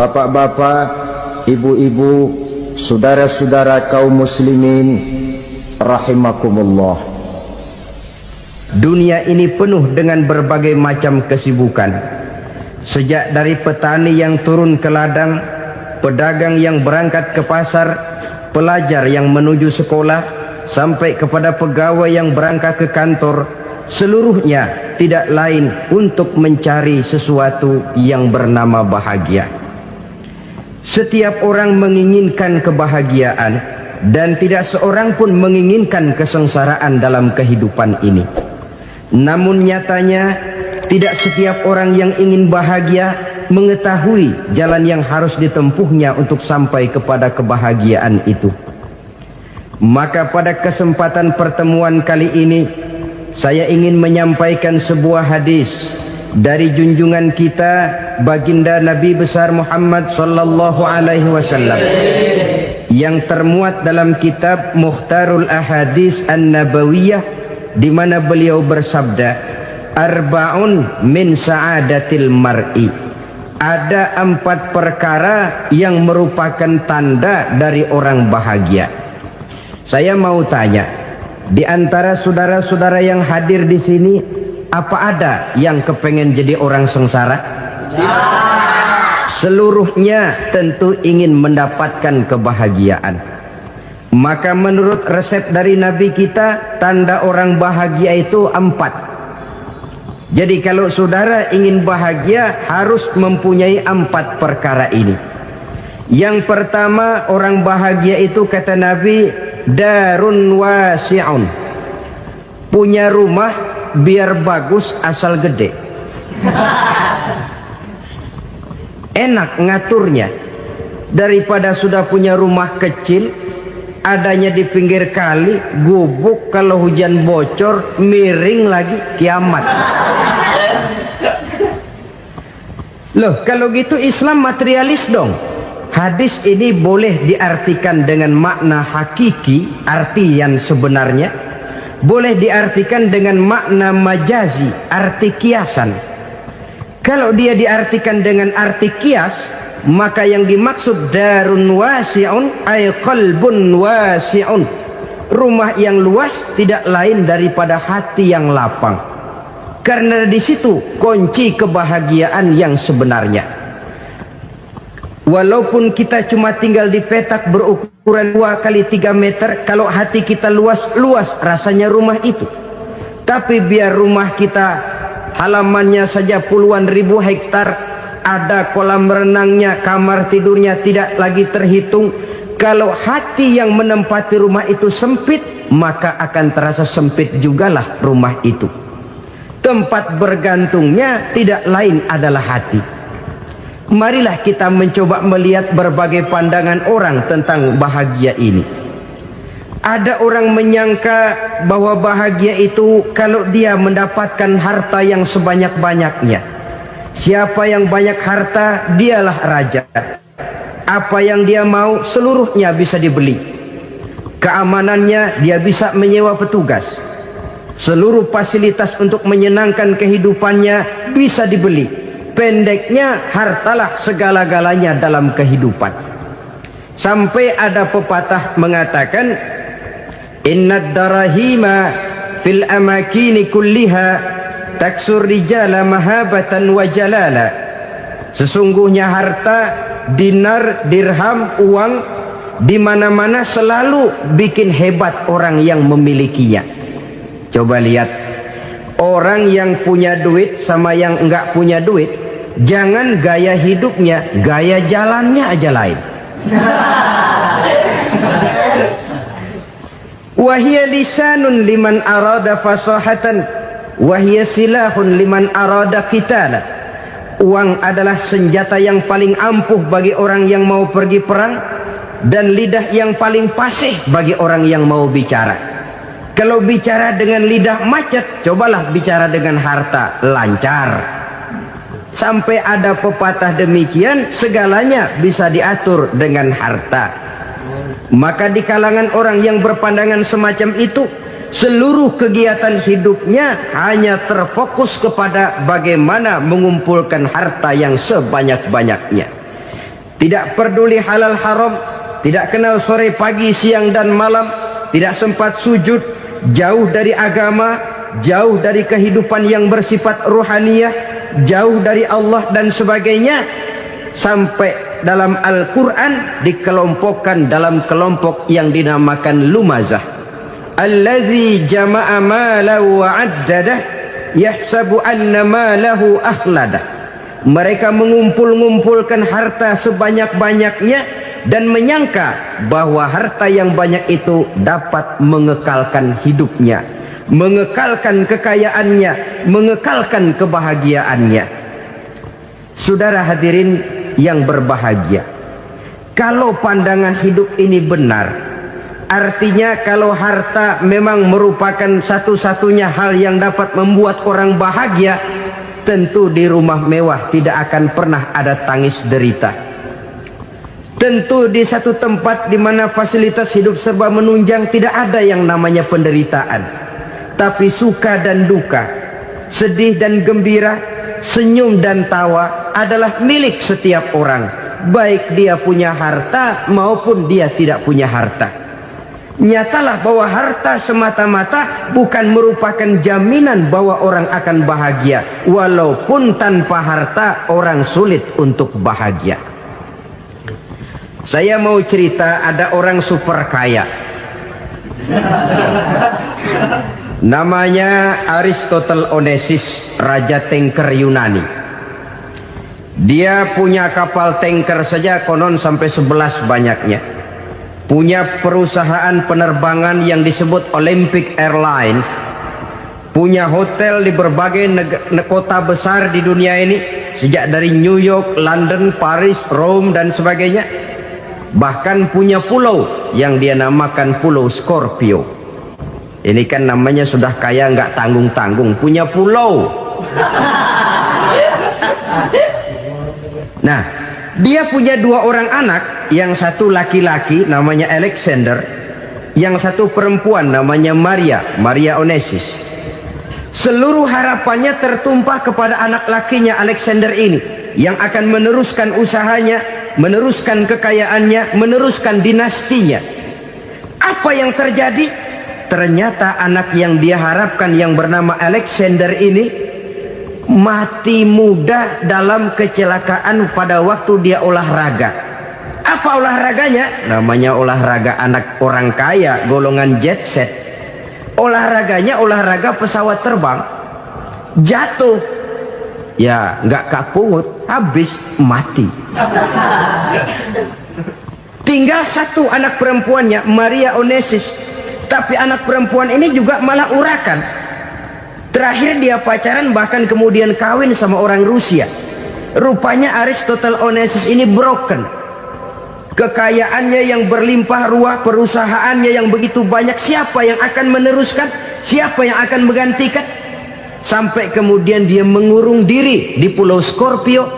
Bapak-bapak, ibu-ibu, saudara-saudara kaum muslimin rahimakumullah. Dunia ini penuh dengan berbagai macam kesibukan. Sejak dari petani yang turun ke ladang, pedagang yang berangkat ke pasar, pelajar yang menuju sekolah, sampai kepada pegawai yang berangkat ke kantor, seluruhnya tidak lain untuk mencari sesuatu yang bernama bahagia. Setiap orang menginginkan kebahagiaan, dan tidak seorang pun menginginkan kesengsaraan dalam kehidupan ini. Namun nyatanya tidak setiap orang yang ingin bahagia mengetahui jalan yang harus ditempuhnya untuk sampai kepada kebahagiaan itu. Maka pada kesempatan pertemuan kali ini, saya ingin menyampaikan sebuah hadis dari junjungan kita baginda Nabi besar Muhammad sallallahu alaihi wasallam yang termuat dalam kitab Mukhtarul Ahadits An-Nabawiyah, di mana beliau bersabda, arba'un min sa'adatil mar'i. Ada 4 perkara yang merupakan tanda dari orang bahagia. Saya mau tanya, di antara saudara-saudara yang hadir di sini, apa ada yang kepengen jadi orang sengsara? Ya. Seluruhnya tentu ingin mendapatkan kebahagiaan. Maka menurut resep dari Nabi kita, tanda orang bahagia itu 4. Jadi kalau saudara ingin bahagia, harus mempunyai 4 perkara ini. Yang pertama, orang bahagia itu kata Nabi, darun wasi'un. Punya rumah biar bagus asal gede. Enak ngaturnya, daripada sudah punya rumah kecil adanya di pinggir kali, gubuk, kalau hujan bocor miring lagi, kiamat. Loh, kalau gitu Islam materialis dong. Hadis ini boleh diartikan dengan makna hakiki, arti yang sebenarnya, boleh diartikan dengan makna majazi, arti kiasan. Kalau dia diartikan dengan arti kias, maka yang dimaksud darun wasi'un ay qalbun wasi'un. Rumah yang luas tidak lain daripada hati yang lapang. Karena di situ kunci kebahagiaan yang sebenarnya. Walaupun kita cuma tinggal di petak berukuran 2 kali 3 meter, kalau hati kita luas-luas rasanya rumah itu. Tapi biar rumah kita halamannya saja puluhan ribu hektar, ada kolam renangnya, kamar tidurnya tidak lagi terhitung. Kalau hati yang menempati rumah itu sempit, maka akan terasa sempit jugalah rumah itu. Tempat bergantungnya tidak lain adalah hati. Marilah kita mencoba melihat berbagai pandangan orang tentang bahagia ini. Ada orang menyangka bahwa bahagia itu kalau dia mendapatkan harta yang sebanyak-banyaknya. Siapa yang banyak harta, dialah raja. Apa yang dia mau, seluruhnya bisa dibeli. Keamanannya, dia bisa menyewa petugas. Seluruh fasilitas untuk menyenangkan kehidupannya bisa dibeli. Pendeknya, hartalah segala-galanya dalam kehidupan. Sampai ada pepatah mengatakan, innad darahima fil amakini kulliha taksur rijala mahabatan wa jalala. Sesungguhnya harta, dinar, dirham, uang di mana-mana selalu bikin hebat orang yang memilikinya. Coba lihat, orang yang punya duit sama yang enggak punya duit, jangan gaya hidupnya, gaya jalannya aja lain. Wahia lisanun liman arada fasahatan, wahia silahun liman arada qitala. Uang adalah senjata yang paling ampuh bagi orang yang mau pergi perang, dan lidah yang paling fasih bagi orang yang mau bicara. Kalau bicara dengan lidah macet, cobalah bicara dengan harta, lancar. Sampai ada pepatah demikian, segalanya bisa diatur dengan harta. Maka di kalangan orang yang berpandangan semacam itu, seluruh kegiatan hidupnya hanya terfokus kepada bagaimana mengumpulkan harta yang sebanyak-banyaknya. tidak peduli halal haram, tidak kenal sore pagi siang dan malam, tidak sempat sujud, jauh dari agama, jauh dari kehidupan yang bersifat ruhaniyah, jauh dari Allah dan sebagainya, sampai dalam Al-Quran dikelompokkan dalam kelompok yang dinamakan lumazah. Allazi jama'a malahu wa 'addadah yahsabu anna malahu akhladah. Mereka mengumpul-ngumpulkan harta sebanyak-banyaknya dan menyangka bahwa harta yang banyak itu dapat mengekalkan hidupnya, mengekalkan kekayaannya, mengekalkan kebahagiaannya. Saudara hadirin yang berbahagia, kalau pandangan hidup ini benar, artinya kalau harta memang merupakan satu-satunya hal yang dapat membuat orang bahagia, tentu di rumah mewah tidak akan pernah ada tangis derita. Tentu di satu tempat di mana fasilitas hidup serba menunjang tidak ada yang namanya penderitaan. Tapi suka dan duka, sedih dan gembira, senyum dan tawa adalah milik setiap orang, baik dia punya harta maupun dia tidak punya harta. Nyatalah bahwa harta semata-mata bukan merupakan jaminan bahwa orang akan bahagia. Walaupun tanpa harta orang sulit untuk bahagia. Saya mau cerita, ada orang super kaya, namanya Aristotle Onesimus, Raja Tanker Yunani. Dia punya kapal tanker saja konon sampai 11 banyaknya. Punya perusahaan penerbangan yang disebut Olympic Airlines. Punya hotel di berbagai kota besar di dunia ini, sejak dari New York, London, Paris, Rome dan sebagainya. Bahkan punya pulau yang dia namakan Pulau Scorpio. Ini kan namanya sudah kaya nggak tanggung-tanggung, punya pulau. Nah, dia punya 2 orang anak, yang satu laki-laki namanya Alexander, yang satu perempuan namanya Maria Onesimus. Seluruh harapannya tertumpah kepada anak lakinya Alexander ini, yang akan meneruskan usahanya, meneruskan kekayaannya, meneruskan dinastinya. Apa yang terjadi? Ternyata anak yang dia harapkan yang bernama Alexander ini mati muda dalam kecelakaan pada waktu dia olahraga. Apa olahraganya? Namanya olahraga anak orang kaya, golongan jet set. Olahraganya olahraga pesawat terbang. Jatuh, ya nggak kapungut, habis mati. Tinggal satu anak perempuannya, Maria Onesimus. Tapi anak perempuan ini juga malah urakan. Terakhir dia pacaran, bahkan kemudian kawin sama orang Rusia. Rupanya Aristotle Onesimus ini broken. Kekayaannya yang berlimpah ruah, perusahaannya yang begitu banyak, siapa yang akan meneruskan? Siapa yang akan menggantikan? Sampai kemudian dia mengurung diri di Pulau Scorpio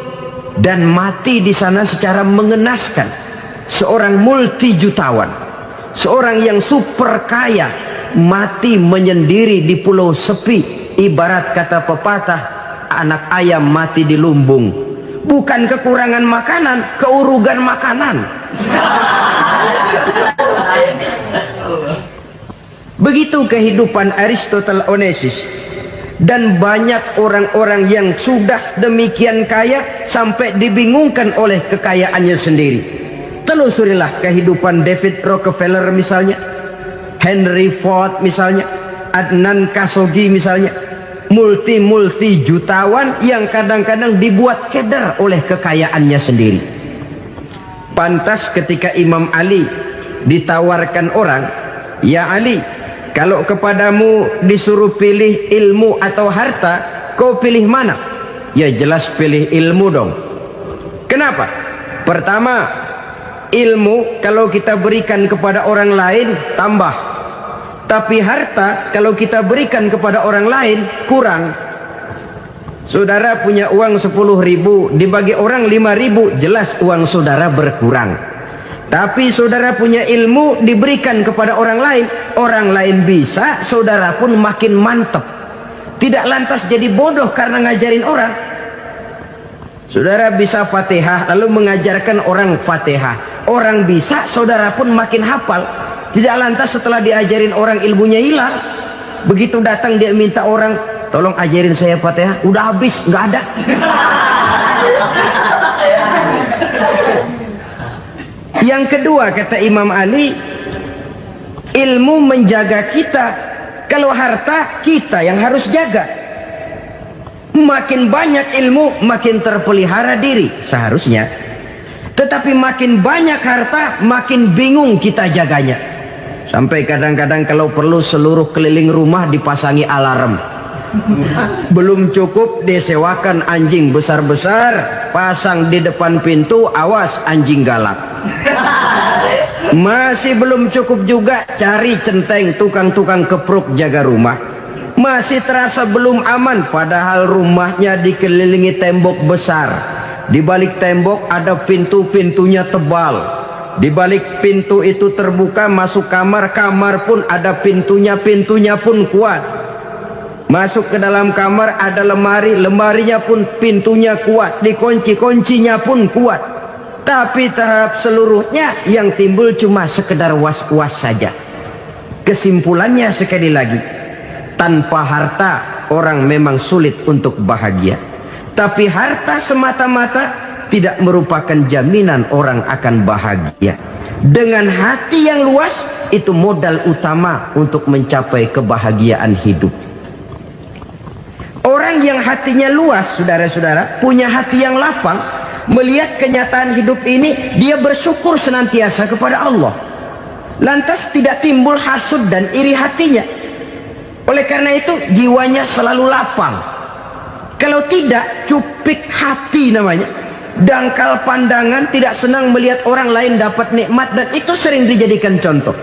dan mati di sana secara mengenaskan. Seorang multi jutawan, seorang yang super kaya, mati menyendiri di pulau sepi. Ibarat kata pepatah, anak ayam mati di lumbung. Bukan kekurangan makanan, keurugan makanan. Begitu kehidupan Aristotle Onesimus. Dan banyak orang-orang yang sudah demikian kaya sampai dibingungkan oleh kekayaannya sendiri. Telusurilah kehidupan David Rockefeller misalnya, Henry Ford misalnya, Adnan Khashoggi misalnya. Multi jutawan yang kadang-kadang dibuat keder oleh kekayaannya sendiri. Pantas ketika Imam Ali ditawarkan orang, "Ya Ali, kalau kepadamu disuruh pilih ilmu atau harta, kau pilih mana?" Ya jelas pilih ilmu dong. Kenapa? Pertama, ilmu kalau kita berikan kepada orang lain tambah. Tapi harta kalau kita berikan kepada orang lain kurang. Saudara punya uang 10.000, dibagi orang 5.000, jelas uang saudara berkurang. Tapi saudara punya ilmu, diberikan kepada orang lain bisa, saudara pun makin mantap. Tidak lantas jadi bodoh karena ngajarin orang. Saudara bisa Fatihah lalu mengajarkan orang Fatihah. Orang bisa, saudara pun makin hafal. Tidak lantas setelah diajarin orang ilmunya hilang. Begitu datang dia minta orang, tolong ajarin saya Fatihah. Udah habis, nggak ada. Yang kedua kata Imam Ali, ilmu menjaga kita. Kalau harta, kita yang harus jaga. Makin banyak ilmu, makin terpelihara diri seharusnya. Tetapi makin banyak harta, makin bingung kita jaganya. Sampai kadang-kadang kalau perlu seluruh keliling rumah dipasangi alarm. Belum cukup disewakan anjing besar-besar, pasang di depan pintu, awas anjing galak. Masih belum cukup juga, cari centeng tukang-tukang kepruk jaga rumah. Masih terasa belum aman, padahal rumahnya dikelilingi tembok besar. Di balik tembok ada pintu-pintunya tebal. Di balik pintu itu terbuka masuk kamar, kamar pun ada pintunya, pintunya pun kuat. Masuk ke dalam kamar ada lemari, lemarinya pun pintunya kuat, dikunci, kuncinya pun kuat. Tapi terhadap seluruhnya yang timbul cuma sekedar was-was saja. Kesimpulannya sekali lagi, tanpa harta orang memang sulit untuk bahagia. Tapi harta semata-mata tidak merupakan jaminan orang akan bahagia. Dengan hati yang luas, itu modal utama untuk mencapai kebahagiaan hidup. Orang yang hatinya luas, saudara-saudara, punya hati yang lapang, melihat kenyataan hidup ini, dia bersyukur senantiasa kepada Allah. Lantas tidak timbul hasud dan iri hatinya. Oleh karena itu jiwanya selalu lapang. Kalau tidak, cupik hati namanya, dangkal pandangan, tidak senang melihat orang lain dapat nikmat, dan itu sering dijadikan contoh.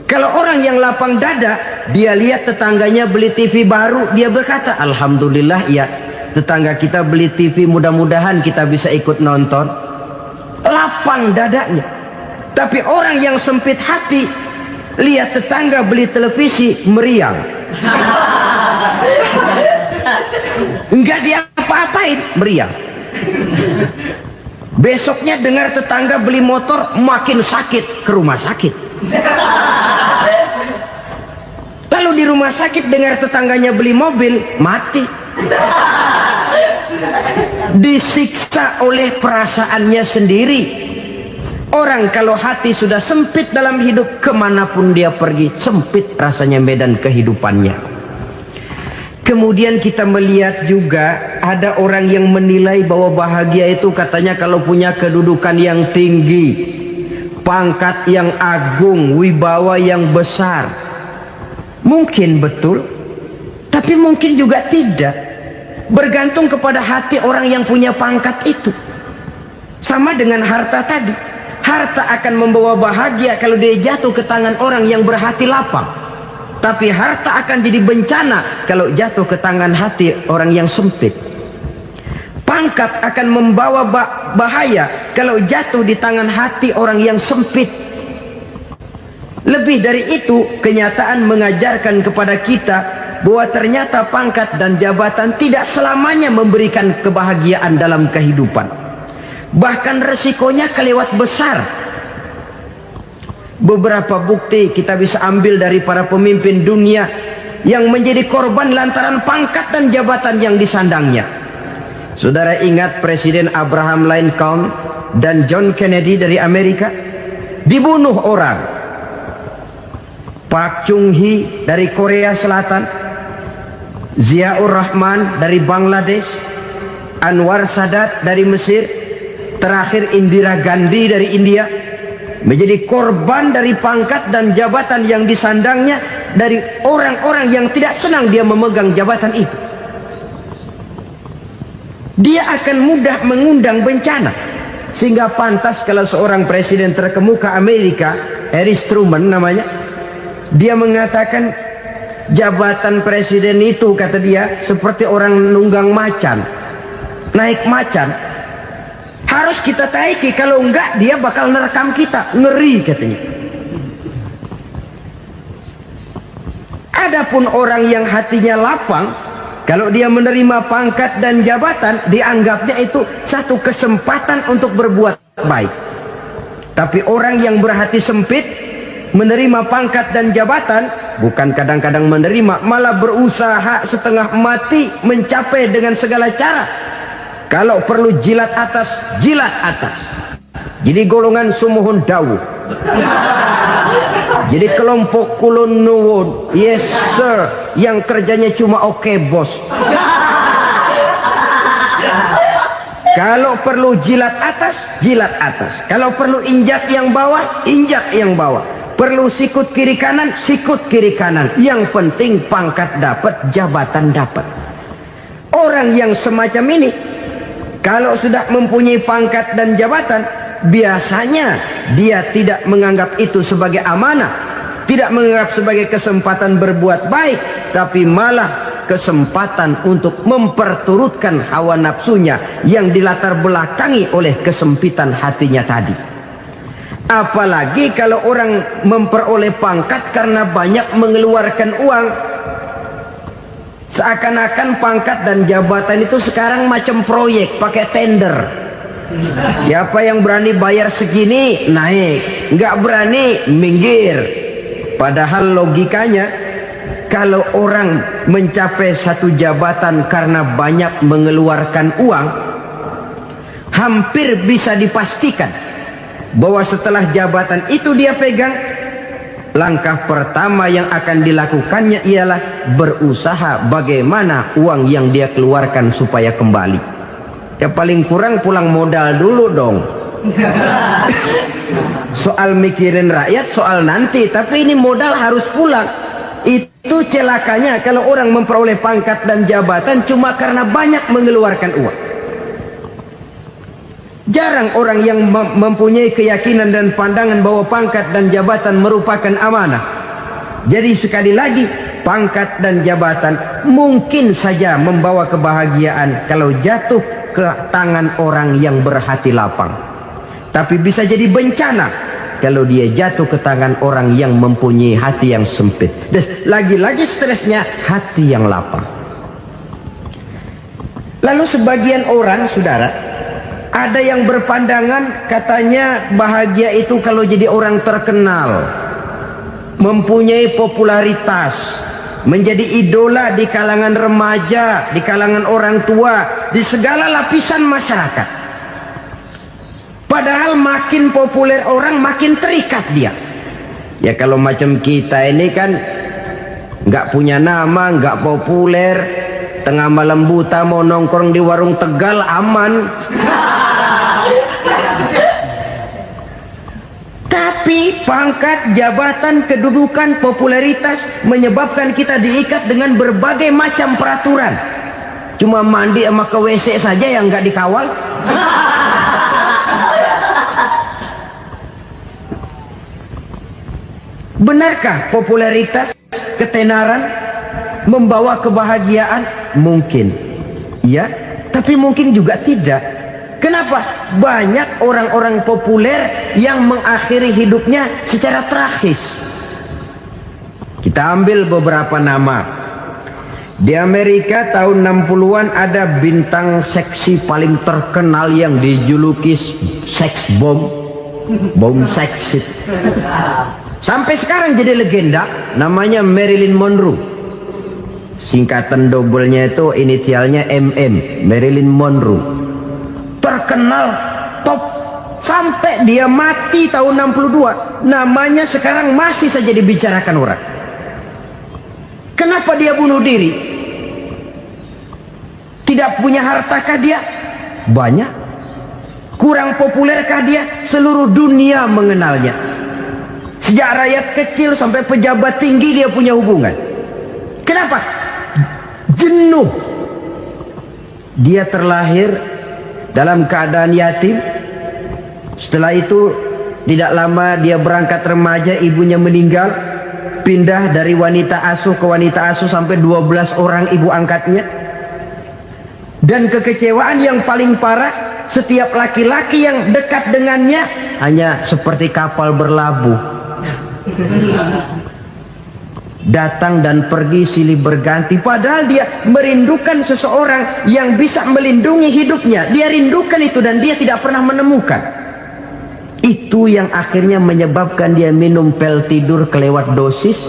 Kalau orang yang lapang dada, dia lihat tetangganya beli TV baru, dia berkata, alhamdulillah ya, tetangga kita beli TV, mudah-mudahan kita bisa ikut nonton. Lapang dadanya. Tapi orang yang sempit hati, lihat tetangga beli televisi, meriang. Enggak diapa-apain, meriang. Besoknya dengar tetangga beli motor, makin sakit, ke rumah sakit. Lalu di rumah sakit dengar tetangganya beli mobil, mati. Disiksa oleh perasaannya sendiri. Orang kalau hati sudah sempit dalam hidup, kemanapun dia pergi, sempit rasanya medan kehidupannya. Kemudian kita melihat juga ada orang yang menilai bahwa bahagia itu katanya kalau punya kedudukan yang tinggi, pangkat yang agung, wibawa yang besar. Mungkin betul, tapi mungkin juga tidak. Bergantung kepada hati orang yang punya pangkat itu. Sama dengan harta tadi. Harta akan membawa bahagia kalau dia jatuh ke tangan orang yang berhati lapang. Tapi harta akan jadi bencana kalau jatuh ke tangan hati orang yang sempit. Pangkat akan membawa bahaya kalau jatuh di tangan hati orang yang sempit. Lebih dari itu, kenyataan mengajarkan kepada kita bahwa ternyata pangkat dan jabatan tidak selamanya memberikan kebahagiaan dalam kehidupan. Bahkan resikonya kelewat besar. Beberapa bukti kita bisa ambil dari para pemimpin dunia yang menjadi korban lantaran pangkat dan jabatan yang disandangnya. Saudara ingat Presiden Abraham Lincoln dan John Kennedy dari Amerika? Dibunuh orang. Park Chung-hee dari Korea Selatan, Ziaur Rahman dari Bangladesh, Anwar Sadat dari Mesir, terakhir Indira Gandhi dari India, menjadi korban dari pangkat dan jabatan yang disandangnya dari orang-orang yang tidak senang dia memegang jabatan itu. Dia akan mudah mengundang bencana. Sehingga pantas kalau seorang presiden terkemuka Amerika, Harry Truman namanya, dia mengatakan jabatan presiden itu, kata dia, seperti orang nunggang macan, naik macan. Harus kita taiki, kalau enggak dia bakal nerekam kita, ngeri katanya. Adapun orang yang hatinya lapang, Kalau dia menerima pangkat dan jabatan, dianggapnya itu satu kesempatan untuk berbuat baik. Tapi orang yang berhati sempit, menerima pangkat dan jabatan, bukan kadang-kadang menerima, malah berusaha setengah mati mencapai dengan segala cara. Kalau perlu jilat atas, jilat atas. Jadi golongan sumuhun dawuh. Jadi kelompok kulon nuwun, yes sir, yang kerjanya cuma oke bos. Kalau perlu jilat atas, jilat atas. Kalau perlu injak yang bawah, injak yang bawah. Perlu sikut kiri kanan, sikut kiri kanan. Yang penting pangkat dapat, jabatan dapat. Orang yang semacam ini, kalau sudah mempunyai pangkat dan jabatan, biasanya dia tidak menganggap itu sebagai amanah, tidak menganggap sebagai kesempatan berbuat baik, tapi malah kesempatan untuk memperturutkan hawa nafsunya yang dilatar belakangi oleh kesempitan hatinya tadi. Apalagi kalau orang memperoleh pangkat karena banyak mengeluarkan uang. Seakan-akan pangkat dan jabatan itu sekarang macam proyek, pakai tender. Siapa yang berani bayar segini naik, nggak berani minggir. Padahal logikanya, kalau orang mencapai satu jabatan karena banyak mengeluarkan uang, hampir bisa dipastikan bahwa setelah jabatan itu dia pegang, langkah pertama yang akan dilakukannya ialah berusaha bagaimana uang yang dia keluarkan supaya kembali. Ya paling kurang pulang modal dulu dong. Soal mikirin rakyat soal nanti, tapi ini modal harus pulang. Itu celakanya kalau orang memperoleh pangkat dan jabatan cuma karena banyak mengeluarkan uang. Jarang orang yang mempunyai keyakinan dan pandangan bahwa pangkat dan jabatan merupakan amanah. Jadi sekali lagi, pangkat dan jabatan mungkin saja membawa kebahagiaan kalau jatuh ke tangan orang yang berhati lapang. Tapi bisa jadi bencana kalau dia jatuh ke tangan orang yang mempunyai hati yang sempit. Dan lagi-lagi stresnya hati yang lapang. Lalu sebagian orang, saudara, ada yang berpandangan katanya bahagia itu kalau jadi orang terkenal, mempunyai popularitas, menjadi idola di kalangan remaja, di kalangan orang tua, di segala lapisan masyarakat. Padahal makin populer orang, makin terikat dia. Ya kalau macam kita ini kan nggak punya nama, nggak populer, tengah malam buta mau nongkrong di warung Tegal aman. Tapi pangkat, jabatan, kedudukan, popularitas menyebabkan kita diikat dengan berbagai macam peraturan. Cuma mandi sama ke WC saja yang nggak dikawal. Benarkah popularitas, ketenaran membawa kebahagiaan? Mungkin, ya, tapi mungkin juga tidak. Kenapa? Banyak orang-orang populer yang mengakhiri hidupnya secara tragis. Kita ambil beberapa nama. Di Amerika tahun 60-an ada bintang seksi paling terkenal yang dijuluki sex bomb, bom seks. Sampai sekarang jadi legenda, namanya Marilyn Monroe. Singkatan double-nya itu inisialnya MM, Marilyn Monroe. Terkenal top sampai dia mati tahun 62, namanya sekarang masih saja dibicarakan orang. Kenapa dia bunuh diri? Tidak punya hartakah dia? Banyak. Kurang populerkah dia? Seluruh dunia mengenalnya. Sejak rakyat kecil sampai pejabat tinggi dia punya hubungan. Kenapa? Jenuh. Dia terlahir dalam keadaan yatim. Setelah itu tidak lama dia berangkat remaja, ibunya meninggal, pindah dari wanita asuh ke wanita asuh sampai 12 orang ibu angkatnya. Dan kekecewaan yang paling parah, setiap laki-laki yang dekat dengannya hanya seperti kapal berlabuh. datang dan pergi silih berganti, padahal dia merindukan seseorang yang bisa melindungi hidupnya. Dia rindukan itu dan dia tidak pernah menemukan. Itu yang akhirnya menyebabkan dia minum pil tidur kelewat dosis,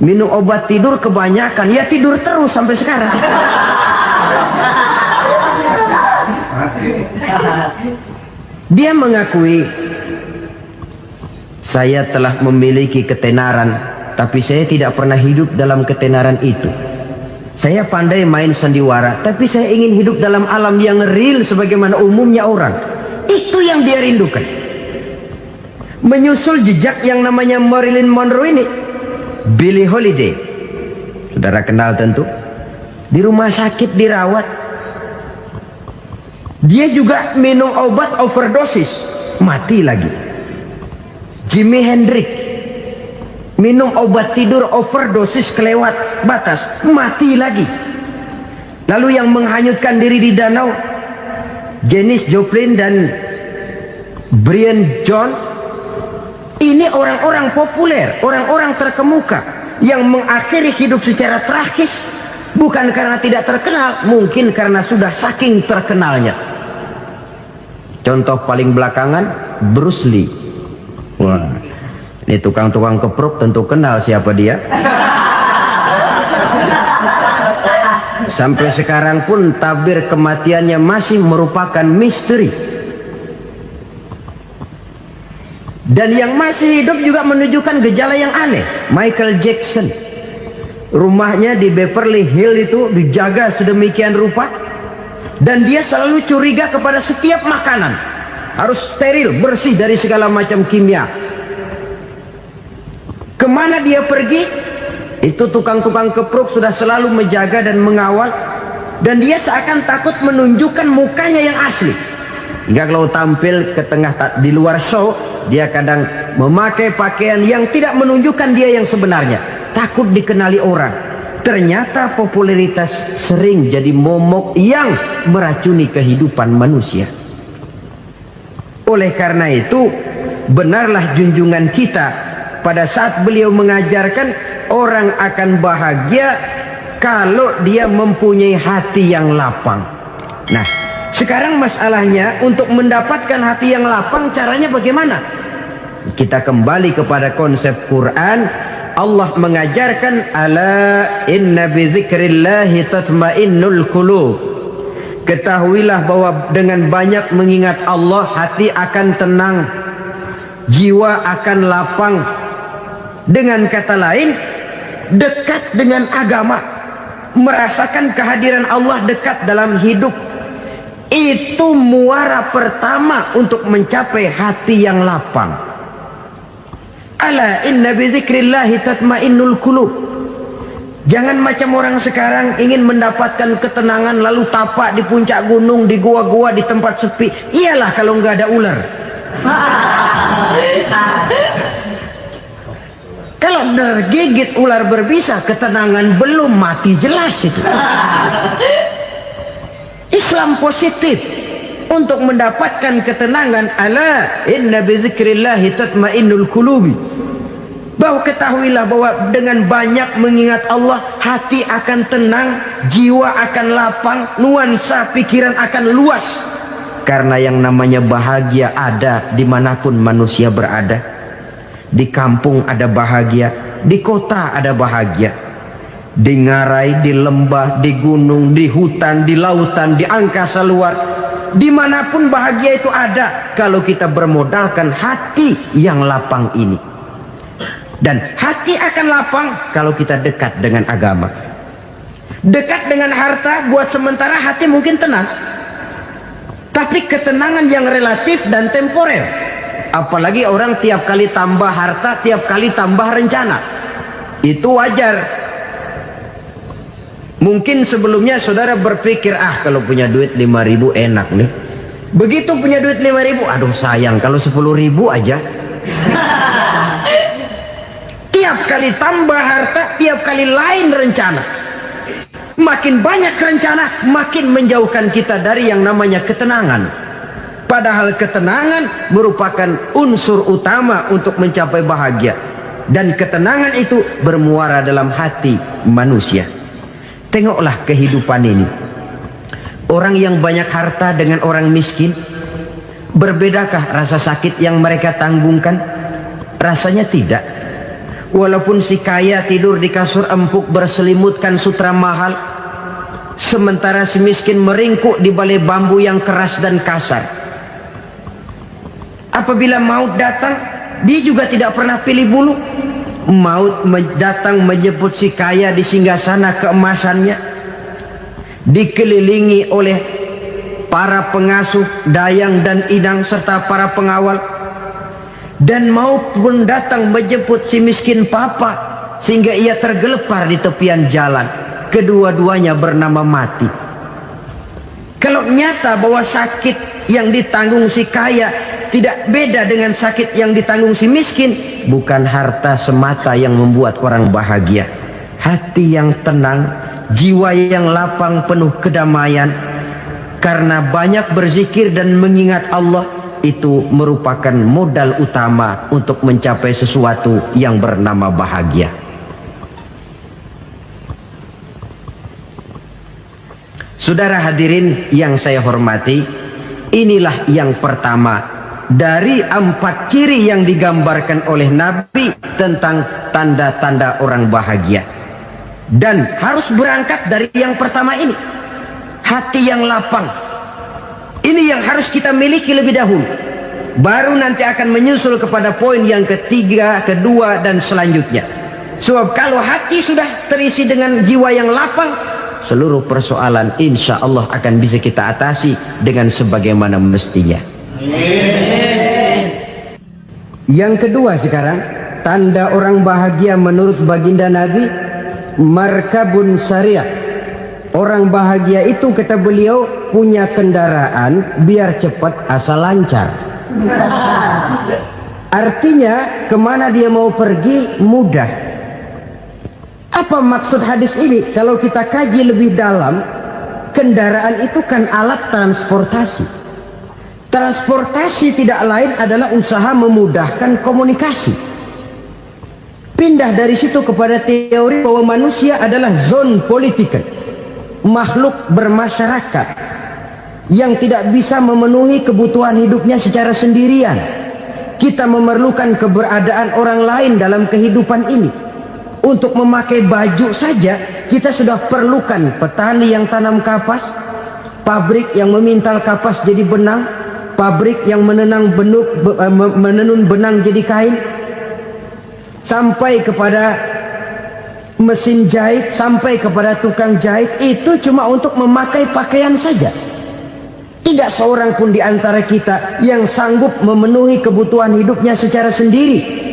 minum obat tidur kebanyakan, ya tidur terus sampai sekarang. Dia mengakui, saya telah memiliki ketenaran, tapi saya tidak pernah hidup dalam ketenaran itu. Saya pandai main sandiwara, tapi saya ingin hidup dalam alam yang real sebagaimana umumnya orang. Itu yang dia rindukan. Menyusul jejak yang namanya Marilyn Monroe ini, Billie Holiday, saudara kenal tentu. Di rumah sakit dirawat, dia juga minum obat overdosis, mati lagi. Jimi Hendrix minum obat tidur overdosis kelewat batas, mati lagi. Lalu yang menghanyutkan diri di danau, Janis Joplin dan Brian Jones. Ini orang-orang populer, orang-orang terkemuka yang mengakhiri hidup secara tragis, bukan karena tidak terkenal, mungkin karena sudah saking terkenalnya. Contoh paling belakangan, Bruce Lee. Wah, ini tukang-tukang kepruk tentu kenal siapa dia. Sampai sekarang pun tabir kematiannya masih merupakan misteri. Dan yang masih hidup juga menunjukkan gejala yang aneh. Michael Jackson, rumahnya di Beverly Hills itu dijaga sedemikian rupa, dan dia selalu curiga kepada setiap makanan harus steril, bersih dari segala macam kimia. Kemana dia pergi, itu tukang-tukang kepruk sudah selalu menjaga dan mengawal, dan dia seakan takut menunjukkan mukanya yang asli. Hingga kalau tampil ke tengah di luar show, dia kadang memakai pakaian yang tidak menunjukkan dia yang sebenarnya, takut dikenali orang. Ternyata popularitas sering jadi momok yang meracuni kehidupan manusia. Oleh karena itu, benarlah junjungan kita pada saat beliau mengajarkan orang akan bahagia kalau dia mempunyai hati yang lapang. Nah, sekarang masalahnya untuk mendapatkan hati yang lapang, caranya bagaimana? Kita kembali kepada konsep Quran. Allah mengajarkan, ala inna bi dzikrillahi tatmainnul qulub. Ketahuilah bahwa dengan banyak mengingat Allah, hati akan tenang, jiwa akan lapang. Dengan kata lain, dekat dengan agama, merasakan kehadiran Allah dekat dalam hidup, itu muara pertama untuk mencapai hati yang lapang. Ala inna bi dzikrillahi tatmainnul qulub. Jangan macam orang sekarang ingin mendapatkan ketenangan lalu tapak di puncak gunung, di gua-gua, di tempat sepi. Iyalah kalau nggak ada ular. Kalau tergigit ular berbisa, ketenangan belum, mati jelas itu. Islam positif untuk mendapatkan ketenangan. Ala inna bi dzikrillahi tatmainnul qulubi. Bahwa ketahuilah bahwa dengan banyak mengingat Allah, hati akan tenang, jiwa akan lapang, nuansa pikiran akan luas. Karena yang namanya bahagia ada dimanapun manusia berada. Di kampung ada bahagia, di kota ada bahagia, di ngarai, di lembah, di gunung, di hutan, di lautan, di angkasa luar, dimanapun bahagia itu ada kalau kita bermodalkan hati yang lapang ini. Dan hati akan lapang kalau kita dekat dengan agama. Dekat dengan harta buat sementara hati mungkin tenang, tapi ketenangan yang relatif dan temporer. Apalagi orang tiap kali tambah harta, tiap kali tambah rencana, itu wajar. Mungkin sebelumnya saudara berpikir, kalau punya duit 5.000 enak nih. Begitu punya duit 5.000, aduh sayang kalau 10.000 aja. Tiap kali tambah harta, tiap kali lain rencana. Makin banyak rencana, makin menjauhkan kita dari yang namanya ketenangan. Padahal ketenangan merupakan unsur utama untuk mencapai bahagia. dan ketenangan itu bermuara dalam hati manusia. Tengoklah kehidupan ini. Orang yang banyak harta dengan orang miskin, berbedakah rasa sakit yang mereka tanggungkan? Rasanya tidak. Walaupun si kaya tidur di kasur empuk berselimutkan sutra mahal, sementara si miskin meringkuk di balai bambu yang keras dan kasar. Apabila maut datang, dia juga tidak pernah pilih bulu. Maut datang menjemput si kaya di singgasana keemasannya, dikelilingi oleh para pengasuh, dayang dan idang serta para pengawal. Dan maut pun datang menjemput si miskin papa, sehingga ia tergelepar di tepian jalan. Kedua-duanya bernama mati. Kalau nyata bahwa sakit yang ditanggung si kaya tidak beda dengan sakit yang ditanggung si miskin, bukan harta semata yang membuat orang bahagia. Hati yang tenang, jiwa yang lapang penuh kedamaian, karena banyak berzikir dan mengingat Allah, itu merupakan modal utama untuk mencapai sesuatu yang bernama bahagia. Saudara hadirin yang saya hormati, inilah yang pertama dari 4 ciri yang digambarkan oleh Nabi tentang tanda-tanda orang bahagia. Dan harus berangkat dari yang pertama ini, hati yang lapang. Ini yang harus kita miliki lebih dahulu. Baru nanti akan menyusul kepada poin yang ketiga, kedua, dan selanjutnya. Sebab kalau hati sudah terisi dengan jiwa yang lapang, seluruh persoalan insya Allah akan bisa kita atasi dengan sebagaimana mestinya. Yang kedua sekarang, tanda orang bahagia menurut baginda Nabi, markabun syariah. Orang bahagia itu, kata beliau, punya kendaraan biar cepat asal lancar. Artinya kemana dia mau pergi mudah. Apa maksud hadis ini? Kalau kita kaji lebih dalam, kendaraan itu kan alat transportasi. Transportasi tidak lain adalah usaha memudahkan komunikasi. Pindah dari situ kepada teori bahwa manusia adalah zon political, makhluk bermasyarakat yang tidak bisa memenuhi kebutuhan hidupnya secara sendirian. Kita memerlukan keberadaan orang lain dalam kehidupan ini. Untuk memakai baju saja kita sudah perlukan petani yang tanam kapas, pabrik yang memintal kapas jadi benang, pabrik yang menenun benang jadi kain, sampai kepada mesin jahit, sampai kepada tukang jahit. Itu cuma untuk memakai pakaian saja. Tidak seorang pun di antara kita yang sanggup memenuhi kebutuhan hidupnya secara sendiri.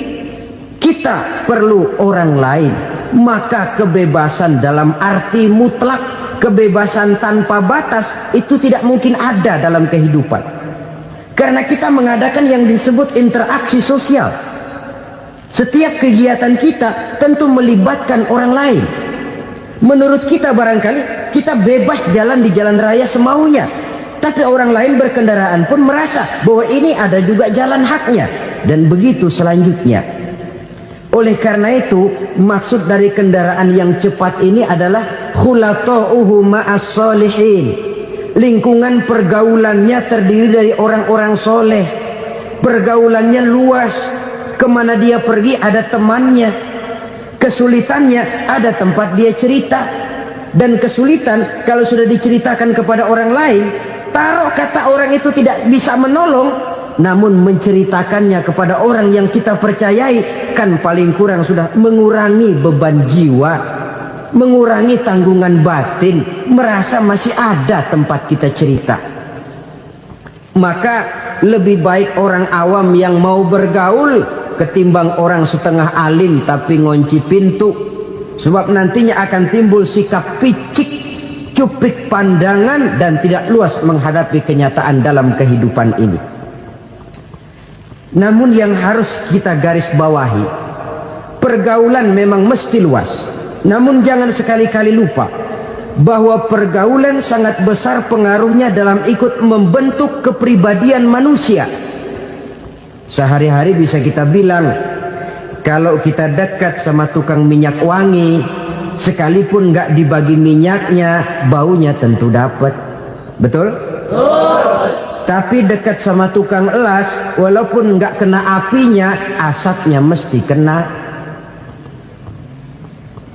Kita perlu orang lain. Maka kebebasan dalam arti mutlak, kebebasan tanpa batas, itu tidak mungkin ada dalam kehidupan. Karena kita mengadakan yang disebut interaksi sosial. Setiap kegiatan kita tentu melibatkan orang lain. Menurut kita barangkali kita bebas jalan di jalan raya semaunya, tapi orang lain berkendaraan pun merasa bahwa ini ada juga jalan haknya, dan begitu selanjutnya. Oleh karena itu, maksud dari kendaraan yang cepat ini adalah khulatuhu ma'as solihin. Lingkungan pergaulannya terdiri dari orang-orang soleh. Pergaulannya luas. Kemana dia pergi ada temannya. Kesulitannya ada tempat dia cerita. Dan kesulitan kalau sudah diceritakan kepada orang lain, taruh kata orang itu tidak bisa menolong, namun menceritakannya kepada orang yang kita percayai, kan paling kurang sudah mengurangi beban jiwa, mengurangi tanggungan batin, merasa masih ada tempat kita cerita. Maka lebih baik orang awam yang mau bergaul ketimbang orang setengah alim tapi ngunci pintu. Sebab nantinya akan timbul sikap picik, cupik pandangan, dan tidak luas menghadapi kenyataan dalam kehidupan ini. Namun yang harus kita garis bawahi, pergaulan memang mesti luas. Namun jangan sekali-kali lupa bahwa pergaulan sangat besar pengaruhnya dalam ikut membentuk kepribadian manusia. Sehari-hari bisa kita bilang, Kalau kita dekat sama tukang minyak wangi, sekalipun nggak dibagi minyaknya, baunya tentu dapat. Betul? Tapi dekat sama tukang elas, walaupun nggak kena apinya, asapnya mesti kena.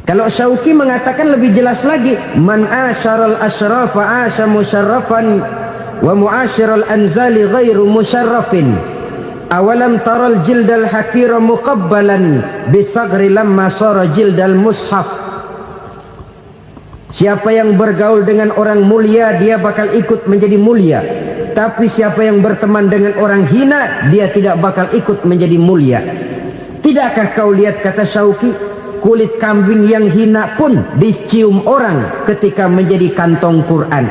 Kalau Syauqi mengatakan lebih jelas lagi, man asyaral asyrafa asa musyarrafan wa muasyiral anzali ghairu musyarrafin. Awalam taral jildal hakira muqabbalan bisagri lamma sara jildal mushaf. Siapa yang bergaul dengan orang mulia, dia bakal ikut menjadi mulia. Tapi siapa yang berteman dengan orang hina, dia tidak bakal ikut menjadi mulia. Tidakkah kau lihat, kata Syauqi, kulit kambing yang hina pun dicium orang ketika menjadi kantong Quran.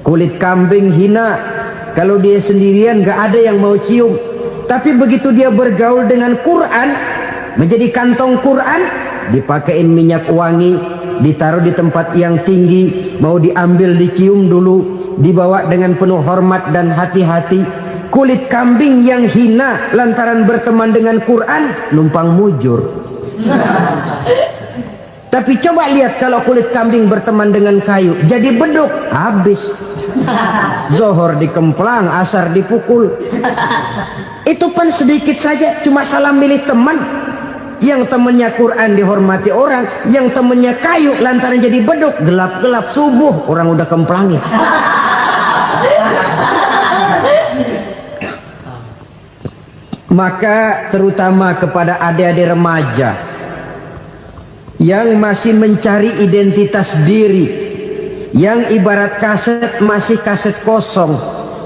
Kulit kambing hina, kalau dia sendirian gak ada yang mau cium. Tapi begitu dia bergaul dengan Quran, menjadi kantong Quran, dipakein minyak wangi, ditaruh di tempat yang tinggi, mau diambil dicium dulu, dibawa dengan penuh hormat dan hati-hati. Kulit kambing yang hina lantaran berteman dengan Quran, numpang mujur. Tapi coba lihat kalau kulit kambing berteman dengan kayu, jadi beduk, habis. Zohor dikemplang, asar dipukul. Itu pun sedikit saja, cuma salah milih teman. Yang temannya Quran dihormati orang, yang temannya kayu lantaran jadi beduk, gelap-gelap subuh orang udah kemplangin. Maka terutama kepada adik-adik remaja yang masih mencari identitas diri, yang ibarat kaset masih kaset kosong,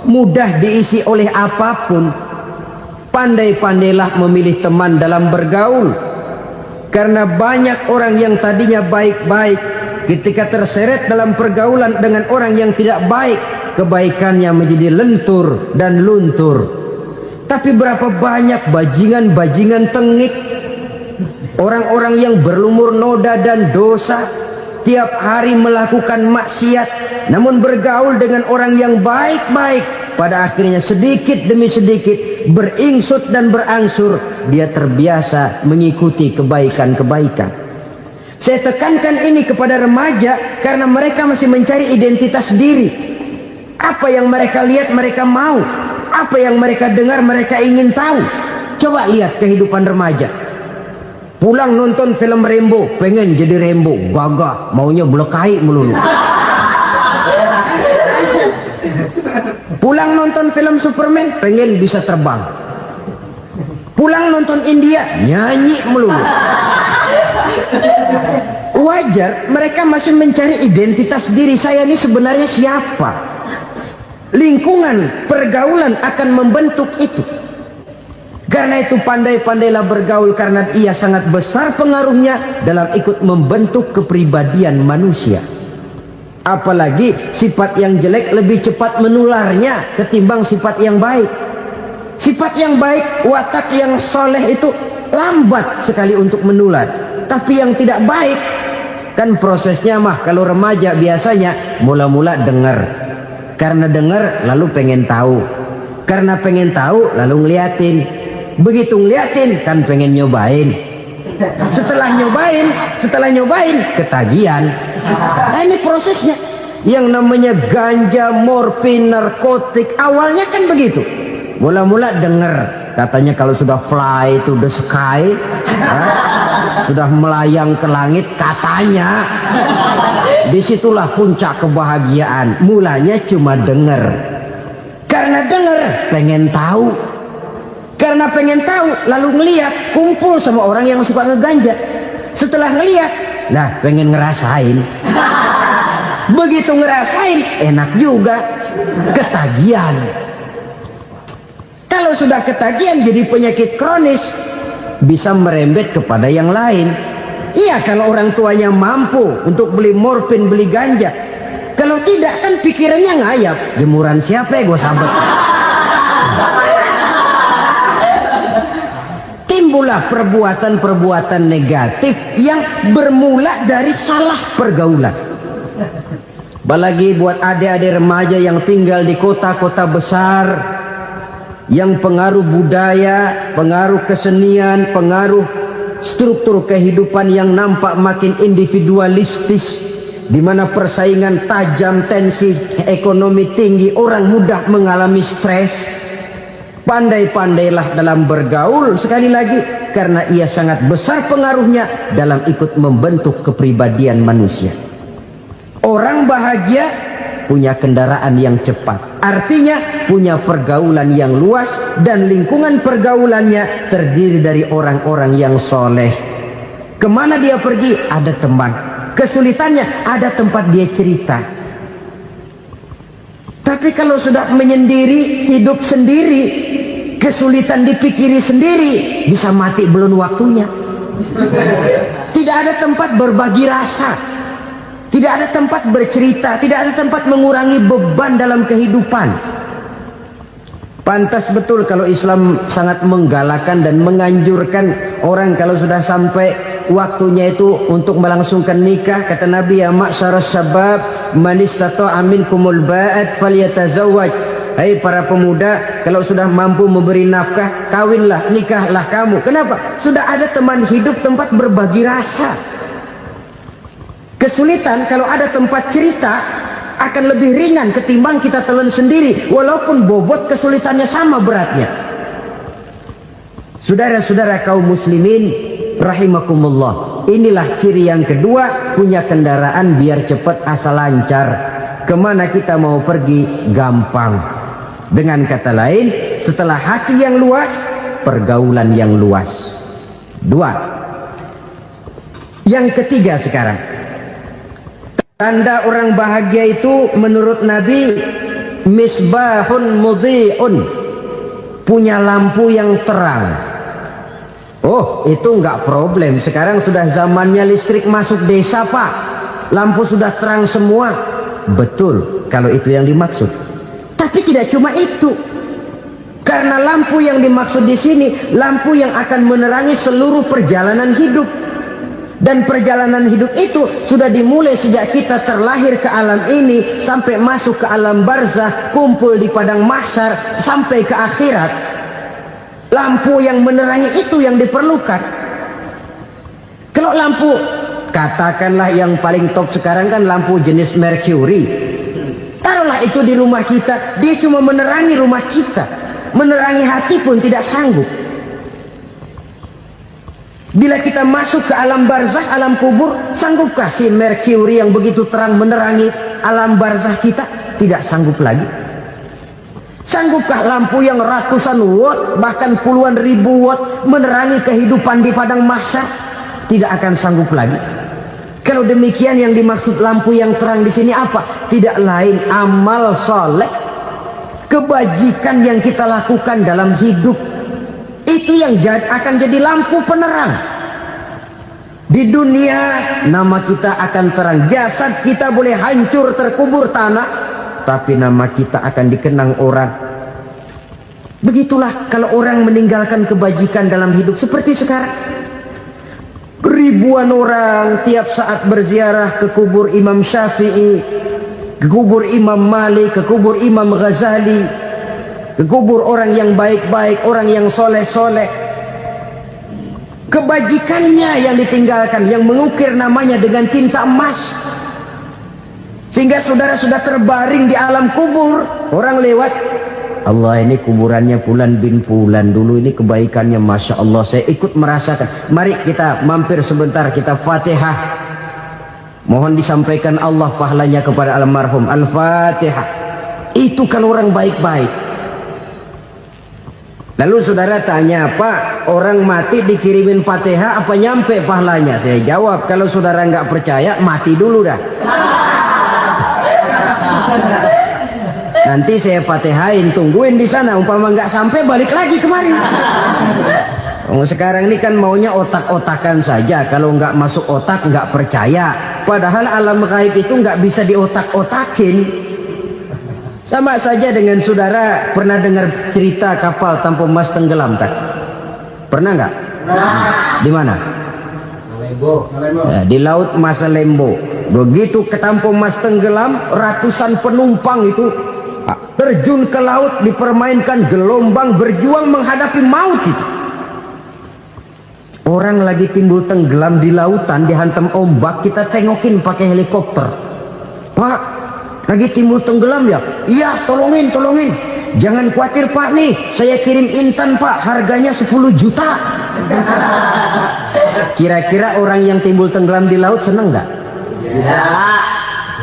mudah diisi oleh apapun, pandai-pandailah memilih teman dalam bergaul. Karena banyak orang yang tadinya baik-baik, ketika terseret dalam pergaulan dengan orang yang tidak baik, kebaikannya menjadi lentur dan luntur. Tapi berapa banyak bajingan-bajingan tengik, orang-orang yang berlumur noda dan dosa, tiap hari melakukan maksiat, namun bergaul dengan orang yang baik-baik, pada akhirnya sedikit demi sedikit beringsut dan berangsur dia terbiasa mengikuti kebaikan-kebaikan. Saya tekankan ini kepada remaja karena mereka masih mencari identitas diri. Apa yang mereka lihat mereka mau, apa yang mereka dengar mereka ingin tahu. Coba lihat kehidupan remaja. Pulang nonton film Rambo, pengen jadi Rambo, gagah, maunya belekai melulu. Pulang nonton film Superman, pengen bisa terbang. Pulang nonton India, nyanyi melulu. Wajar, mereka masih mencari identitas diri. Saya ini sebenarnya siapa? Lingkungan, pergaulan akan membentuk itu. Karena itu pandai-pandailah bergaul, karena ia sangat besar pengaruhnya dalam ikut membentuk kepribadian manusia. Apalagi sifat yang jelek lebih cepat menularnya ketimbang sifat yang baik. Sifat yang baik, watak yang soleh itu lambat sekali untuk menular. Tapi yang tidak baik, kan prosesnya mah kalau remaja biasanya mula-mula dengar. Karena dengar lalu pengen tahu. Karena pengen tahu lalu ngeliatin. Begitu ngeliatin kan pengen nyobain. Setelah nyobain ketagihan. Nah, ini prosesnya. Yang namanya ganja, morfin, narkotik, awalnya kan begitu. Mula-mula dengar, katanya kalau sudah fly to the sky, sudah melayang ke langit, katanya disitulah puncak kebahagiaan. Mulanya cuma dengar. Karena dengar pengen tahu. Karena pengen tahu lalu ngeliat, kumpul sama orang yang suka ngeganja. Setelah ngeliat, nah pengen ngerasain. Begitu ngerasain enak juga, ketagihan. Kalau sudah ketagihan jadi penyakit kronis, bisa merembet kepada yang lain. Iya, kalau orang tuanya mampu untuk beli morfin, beli ganja. Kalau tidak kan pikirannya ngayap, jemuran siapa ya gue sambet. Timbullah perbuatan-perbuatan negatif yang bermula dari salah pergaulan. Apalagi buat adik-adik remaja yang tinggal di kota-kota besar, yang pengaruh budaya, pengaruh kesenian, pengaruh struktur kehidupan yang nampak makin individualistis, di mana persaingan tajam, tensi ekonomi tinggi, orang mudah mengalami stres. Pandai-pandailah dalam bergaul, sekali lagi, karena ia sangat besar pengaruhnya dalam ikut membentuk kepribadian manusia. Orang bahagia punya kendaraan yang cepat, artinya punya pergaulan yang luas, dan lingkungan pergaulannya terdiri dari orang-orang yang soleh. Kemana dia pergi, ada teman. Kesulitannya, ada tempat dia cerita. Tapi kalau sudah menyendiri, hidup sendiri, kesulitan dipikiri sendiri, bisa mati belum waktunya. Tidak ada tempat berbagi rasa, tidak ada tempat bercerita, tidak ada tempat mengurangi beban dalam kehidupan. Pantas betul kalau Islam sangat menggalakkan dan menganjurkan orang kalau sudah sampai waktunya itu untuk melangsungkan nikah. Kata Nabi, ya ma'syaras syabab man istata'a minkumul ba'at falyatazawwaj. Hai para pemuda, kalau sudah mampu memberi nafkah, kawinlah, nikahlah kamu. Kenapa? Sudah ada teman hidup, tempat berbagi rasa. Kesulitan kalau ada tempat cerita akan lebih ringan ketimbang kita telan sendiri, walaupun bobot kesulitannya sama beratnya. Saudara-saudara kaum muslimin rahimakumullah, inilah ciri yang kedua, punya kendaraan biar cepat asal lancar. Kemana kita mau pergi gampang. Dengan kata lain, setelah hati yang luas, pergaulan yang luas. Dua. Yang ketiga sekarang, tanda orang bahagia itu menurut Nabi, misbahun mudhi'un, punya lampu yang terang. Oh, itu enggak problem. Sekarang sudah zamannya listrik masuk desa, Pak. Lampu sudah terang semua. Betul, kalau itu yang dimaksud. Tapi tidak cuma itu. Karena lampu yang dimaksud di sini, lampu yang akan menerangi seluruh perjalanan hidup. Dan perjalanan hidup itu sudah dimulai sejak kita terlahir ke alam ini, sampai masuk ke alam barzah, kumpul di padang mahsyar, sampai ke akhirat. Lampu yang menerangi itu yang diperlukan. Kalau lampu, katakanlah yang paling top sekarang kan lampu jenis Mercury. Taruhlah itu di rumah kita, dia cuma menerangi rumah kita, menerangi hati pun tidak sanggup. Bila kita masuk ke alam barzah, alam kubur, sanggupkah si Mercury yang begitu terang menerangi alam barzah kita? Tidak sanggup lagi. Sanggupkah lampu yang ratusan watt, bahkan puluhan ribu watt menerangi kehidupan di padang mahsyar? Tidak akan sanggup lagi. Kalau demikian, yang dimaksud lampu yang terang di sini apa? Tidak lain amal soleh, kebajikan yang kita lakukan dalam hidup. Itu yang akan jadi lampu penerang. Di dunia nama kita akan terang, jasad kita boleh hancur terkubur tanah, tapi nama kita akan dikenang orang. Begitulah kalau orang meninggalkan kebajikan dalam hidup seperti sekarang. Ribuan orang tiap saat berziarah ke kubur Imam Syafi'i, ke kubur Imam Malik, ke kubur Imam Ghazali, ke kubur orang yang baik-baik, orang yang soleh-soleh. Kebajikannya yang ditinggalkan, yang mengukir namanya dengan tinta emas. Sehingga saudara sudah terbaring di alam kubur, orang lewat, Allah, ini kuburannya Fulan bin Fulan, dulu ini kebaikannya Masya Allah, saya ikut merasakan. Mari kita mampir sebentar, kita Fatihah. Mohon disampaikan Allah pahalanya kepada almarhum. Al-Fatihah. Itu kalau orang baik-baik. Lalu saudara tanya, Pak, orang mati dikirimin Fatihah apa nyampe pahalanya? Saya jawab, kalau saudara nggak percaya, mati dulu dah. Nanti saya Fatihain, tungguin di sana. Umpama nggak sampai, balik lagi kemari. Sekarang ini kan maunya otak-otakan saja. Kalau nggak masuk otak, nggak percaya. Padahal alam gaib itu nggak bisa diotak-otakin. Sama saja dengan saudara pernah dengar cerita kapal Tampo Mas tenggelam kan? Pernah nggak? Di mana? Ya, di laut Masalembo. Begitu ke Tampo Mas tenggelam, ratusan penumpang itu terjun ke laut, dipermainkan gelombang, berjuang menghadapi maut itu. Orang lagi timbul tenggelam di lautan, dihantam ombak, kita tengokin pakai helikopter. Pak, lagi timbul tenggelam ya? Iya, tolongin. Jangan khawatir Pak, nih saya kirim intan Pak, harganya 10 juta. Kira-kira orang yang timbul tenggelam di laut seneng nggak? Ya.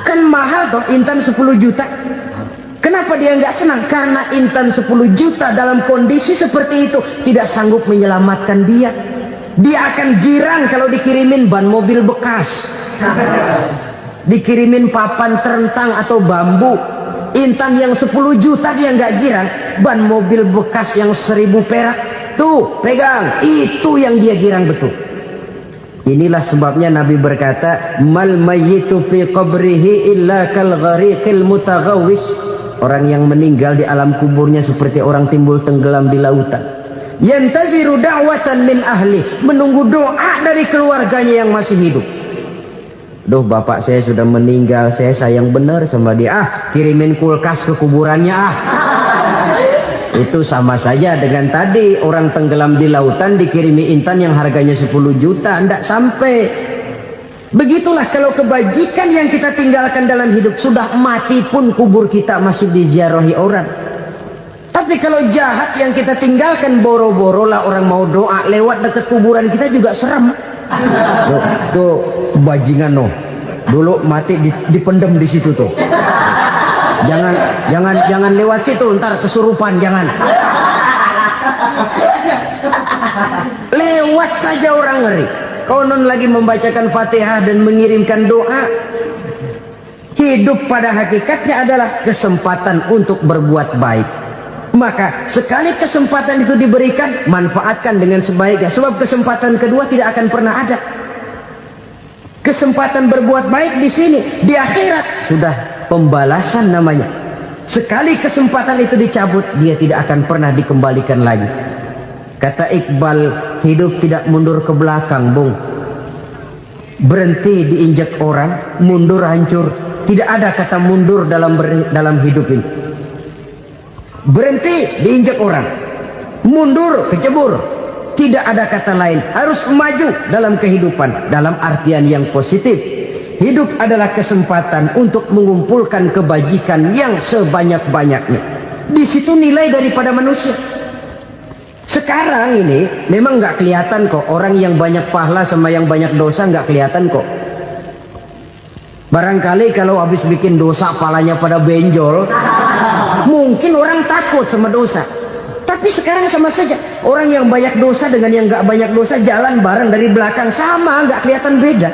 Kan mahal toh intan 10 juta. Kenapa dia nggak senang? Karena intan 10 juta dalam kondisi seperti itu tidak sanggup menyelamatkan dia. Dia akan girang kalau dikirimin ban mobil bekas, dikirimin papan terentang atau bambu. Intan yang 10 juta dia nggak girang. Ban mobil bekas yang 1000 perak, tuh pegang, itu yang dia girang betul. Inilah sebabnya Nabi berkata, mal mayyitu fi qabrihi illa kal ghariqil mutaghawwis. Orang yang meninggal di alam kuburnya seperti orang timbul tenggelam di lautan. Yantaziru da'watan min ahli, menunggu doa dari keluarganya yang masih hidup. Duh, bapak saya sudah meninggal, saya sayang benar sama dia. Kirimin kulkas ke kuburannya Itu sama saja dengan tadi orang tenggelam di lautan dikirimi intan yang harganya 10 juta, ndak sampai. Begitulah kalau kebajikan yang kita tinggalkan dalam hidup, sudah mati pun kubur kita masih diziarahi orang. Tapi kalau jahat yang kita tinggalkan, boro-boro lah orang mau doa lewat dekat kuburan kita juga serem. Tuh bajingan no, dulu mati dipendem di situ tuh. Jangan lewat situ, ntar kesurupan, jangan. Lewat saja orang ngeri. Konon lagi membacakan Fatihah dan mengirimkan doa. Hidup pada hakikatnya adalah kesempatan untuk berbuat baik. Maka sekali kesempatan itu diberikan, manfaatkan dengan sebaiknya. Sebab kesempatan kedua tidak akan pernah ada. Kesempatan berbuat baik di sini, di akhirat sudah pembalasan namanya. Sekali kesempatan itu dicabut, dia tidak akan pernah dikembalikan lagi. Kata Iqbal, hidup tidak mundur ke belakang, Bung. Berhenti diinjak orang, mundur hancur. Tidak ada kata mundur dalam hidup ini. Berhenti diinjak orang, mundur kecebur. Tidak ada kata lain, harus maju dalam kehidupan dalam artian yang positif. Hidup adalah kesempatan untuk mengumpulkan kebajikan yang sebanyak-banyaknya. Di situ nilai daripada manusia. Sekarang ini memang nggak kelihatan kok, orang yang banyak pahala sama yang banyak dosa nggak kelihatan kok. Barangkali kalau habis bikin dosa palanya pada benjol, mungkin orang takut sama dosa. Tapi sekarang sama saja, orang yang banyak dosa dengan yang nggak banyak dosa jalan bareng dari belakang, sama, nggak kelihatan beda.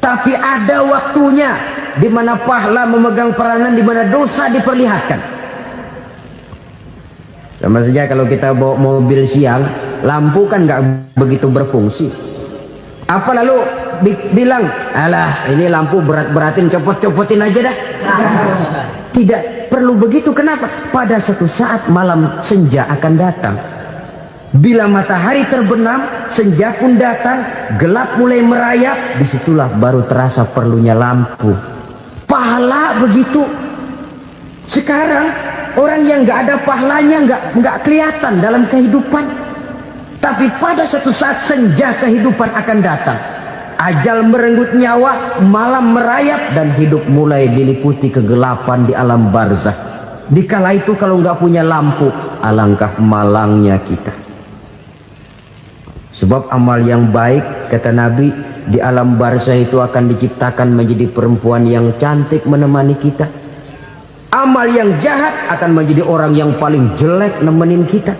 Tapi ada waktunya di mana pahala memegang peranan, di mana dosa diperlihatkan. Sama saja kalau kita bawa mobil siang, lampu kan nggak begitu berfungsi. Apa lalu bilang, alah ini lampu berat-beratin, copot-copotin aja dah. Tidak perlu begitu. Kenapa? Pada suatu saat malam senja akan datang. Bila matahari terbenam, senja pun datang, gelap mulai merayap, disitulah baru terasa perlunya lampu. Pahala begitu. Sekarang orang yang nggak ada pahalanya nggak kelihatan dalam kehidupan. Tapi pada suatu saat senja kehidupan akan datang. Ajal merenggut nyawa, malam merayap, dan hidup mulai diliputi kegelapan di alam barzakh. Dikala itu kalau nggak punya lampu, alangkah malangnya kita. Sebab amal yang baik, kata Nabi, di alam barzakh itu akan diciptakan menjadi perempuan yang cantik menemani kita. Amal yang jahat akan menjadi orang yang paling jelek nemenin kita.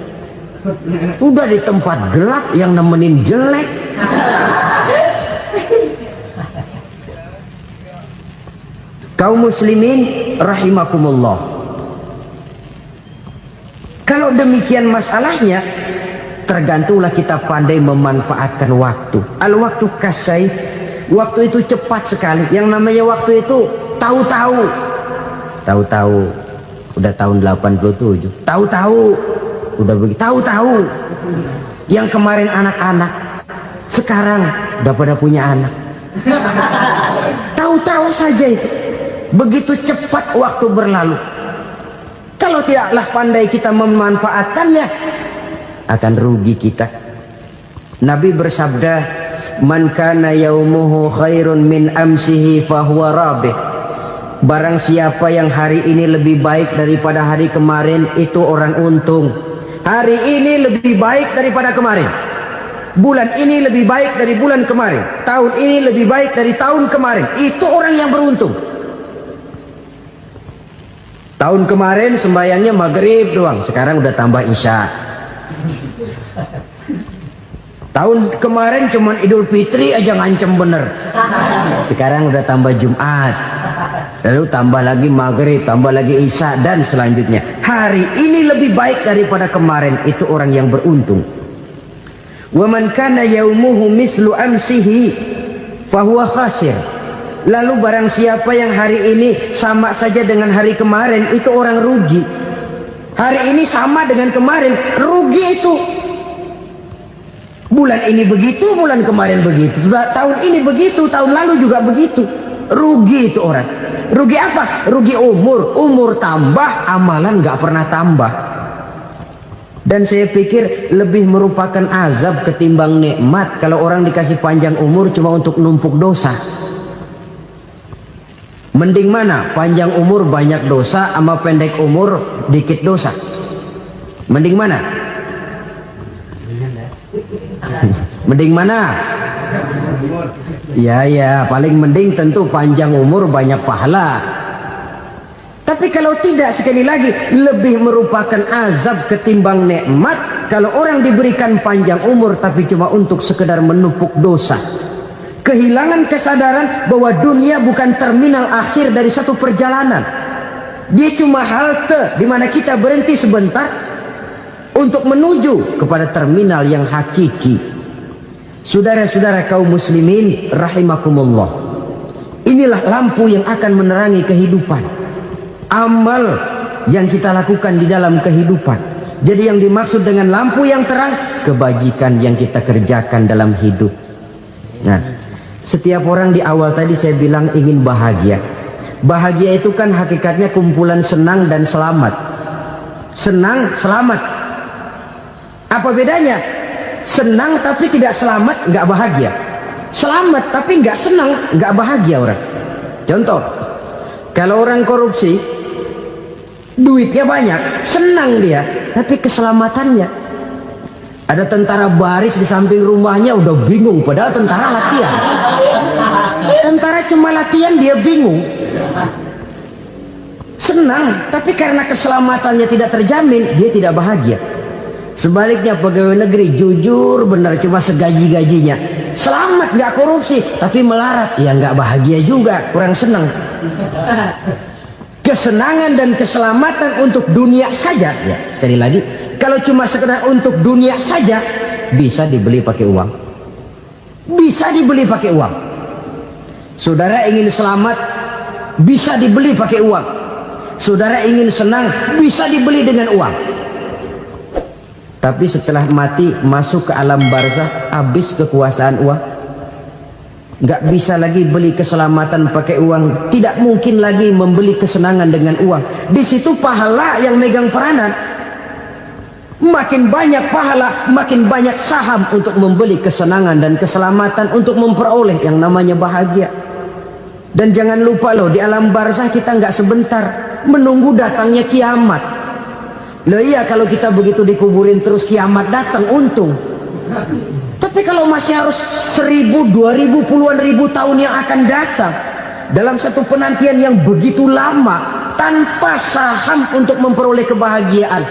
Udah di tempat gelap yang nemenin jelek. Kaum muslimin rahimakumullah. Kalau demikian masalahnya, tergantunglah kita pandai memanfaatkan waktu. Al-waktu kasayf, waktu itu cepat sekali. Yang namanya waktu itu tahu-tahu. Tahu-tahu udah tahun 87. Tahu-tahu udah begitu. Tahu-tahu yang kemarin anak-anak, sekarang udah pada punya anak. Tahu-tahu saja itu. Begitu cepat waktu berlalu. Kalau tidaklah pandai kita memanfaatkannya, akan rugi kita. Nabi bersabda, "Man kana yaumuhu khairun min amsihi fahuwa rabih." Barang siapa yang hari ini lebih baik daripada hari kemarin, itu orang untung. Hari ini lebih baik daripada kemarin. Bulan ini lebih baik dari bulan kemarin. Tahun ini lebih baik dari tahun kemarin. Itu orang yang beruntung. Tahun kemarin sembahyangnya maghrib doang, sekarang udah tambah isya. Tahun kemarin cuman Idul Fitri aja ngancem bener, sekarang udah tambah Jumat, lalu tambah lagi maghrib, tambah lagi isya, dan selanjutnya. Hari ini lebih baik daripada kemarin, itu orang yang beruntung. Wa man kana yaumuhu mithlu amsihi fahuwa khasir. Lalu barang siapa yang hari ini sama saja dengan hari kemarin, itu orang rugi. Hari ini sama dengan kemarin, rugi itu. Bulan ini begitu, bulan kemarin begitu, tahun ini begitu, tahun lalu juga begitu. Rugi itu orang. Rugi apa? Rugi umur. Umur tambah, amalan gak pernah tambah. Dan saya pikir lebih merupakan azab ketimbang nikmat kalau orang dikasih panjang umur cuma untuk numpuk dosa. Mending mana? Panjang umur banyak dosa sama pendek umur dikit dosa? Mending mana? Mending mana? Ya, paling mending tentu panjang umur banyak pahala. Tapi kalau tidak, sekali lagi, lebih merupakan azab ketimbang nikmat kalau orang diberikan panjang umur tapi cuma untuk sekedar menumpuk dosa. Kehilangan kesadaran bahwa dunia bukan terminal akhir dari satu perjalanan. Dia cuma halte di mana kita berhenti sebentar untuk menuju kepada terminal yang hakiki. Saudara-saudara kaum muslimin rahimakumullah, inilah lampu yang akan menerangi kehidupan. Amal yang kita lakukan di dalam kehidupan. Jadi yang dimaksud dengan lampu yang terang, kebajikan yang kita kerjakan dalam hidup. Nah, setiap orang di awal tadi saya bilang ingin bahagia. Bahagia itu kan hakikatnya kumpulan senang dan selamat. Senang, selamat. Apa bedanya? Senang tapi tidak selamat, nggak bahagia. Selamat tapi nggak senang, nggak bahagia orang. Contoh, kalau orang korupsi, duitnya banyak, senang dia, tapi keselamatannya. Ada tentara baris di samping rumahnya udah bingung, padahal tentara latihan. Tentara cuma latihan, dia bingung. Senang, tapi karena keselamatannya tidak terjamin, dia tidak bahagia. Sebaliknya pegawai negeri jujur benar, cuma segaji-gajinya, selamat nggak korupsi, tapi melarat, ya nggak bahagia juga, kurang senang. Kesenangan dan keselamatan untuk dunia saja, ya sekali lagi, kalau cuma sekedar untuk dunia saja, bisa dibeli pakai uang. Bisa dibeli pakai uang. Saudara ingin selamat, bisa dibeli pakai uang. Saudara ingin senang, bisa dibeli dengan uang. Tapi setelah mati, masuk ke alam barzah, habis kekuasaan uang. Nggak bisa lagi beli keselamatan pakai uang. Tidak mungkin lagi membeli kesenangan dengan uang. Di situ pahala yang megang peranan. Makin banyak pahala, makin banyak saham untuk membeli kesenangan dan keselamatan, untuk memperoleh yang namanya bahagia. Dan jangan lupa loh, di alam barzah kita nggak sebentar, menunggu datangnya kiamat. Loh iya, kalau kita begitu dikuburin terus kiamat datang, untung. Tapi kalau masih harus 1000, 2000, puluhan ribu tahun yang akan datang, dalam satu penantian yang begitu lama, tanpa saham untuk memperoleh kebahagiaan,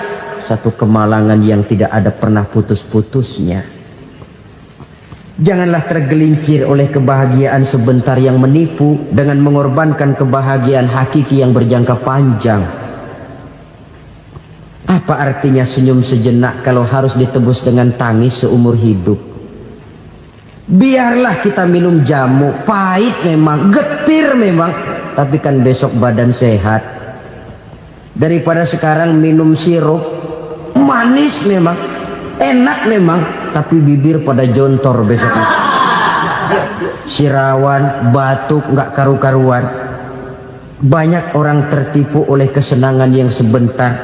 satu kemalangan yang tidak ada pernah putus-putusnya. Janganlah tergelincir oleh kebahagiaan sebentar yang menipu dengan mengorbankan kebahagiaan hakiki yang berjangka panjang. Apa artinya senyum sejenak kalau harus ditebus dengan tangis seumur hidup? Biarlah kita minum jamu, pahit memang, getir memang, tapi kan besok badan sehat. Daripada sekarang minum sirup, manis memang, enak memang, tapi bibir pada jontor besoknya. Sirawan, batuk, nggak karu-karuan. Banyak orang tertipu oleh kesenangan yang sebentar,